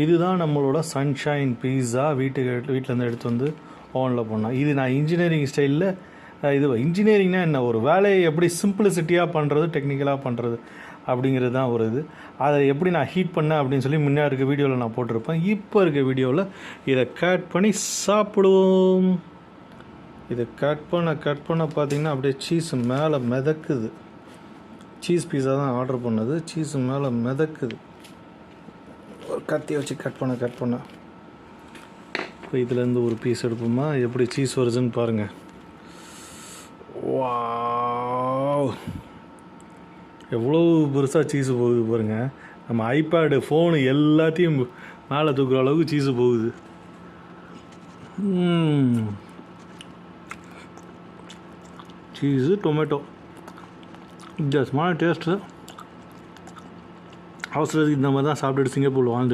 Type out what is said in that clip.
இதுதான் நம்மளோட சன்ஷைன் பீஸா வீட்டிலேருந்து எடுத்து வந்து ஓவனில் பண்ணோம். இது நான் இன்ஜினியரிங் ஸ்டைலில் இது இன்ஜினியரிங்னா என்ன, ஒரு வேலையை எப்படி சிம்பிளிசிட்டியாக பண்ணுறது, டெக்னிக்கலாக பண்ணுறது அப்படிங்கிறது தான் ஒரு இது. அதை எப்படி நான் ஹீட் பண்ணேன் அப்படின்னு சொல்லி முன்னாடி இருக்க வீடியோவில் நான் போட்டிருப்பேன். இப்போ இருக்க வீடியோவில் இதை கட் பண்ணி சாப்பிடுவோம். இதை கட் பண்ண பார்த்திங்கன்னா அப்படியே சீஸ் மேலே மிதக்குது. சீஸ் பீஸா தான் ஆர்டர் பண்ணது, சீஸ் மேலே மிதக்குது. ஒரு கத்தியை வச்சு கட் பண்ண இப்போ இதுலேருந்து ஒரு பீஸ் எடுப்போமா, எப்படி சீஸ் வருதுன்னு பாருங்கள். வாவ், எவ்வளோ பெருசாக சீஸு போகுது பாருங்கள். நம்ம ஐபேடு, ஃபோனு எல்லாத்தையும் மேலே தூக்குற அளவுக்கு சீஸு போகுது. சீஸு டொமேட்டோ வித்தியாசமான டேஸ்ட்டு. அவசரத்துக்கு இந்த மாதிரி தான் சாப்பிட்டுட்டு சிங்கப்பூரில் வாழ்ந்து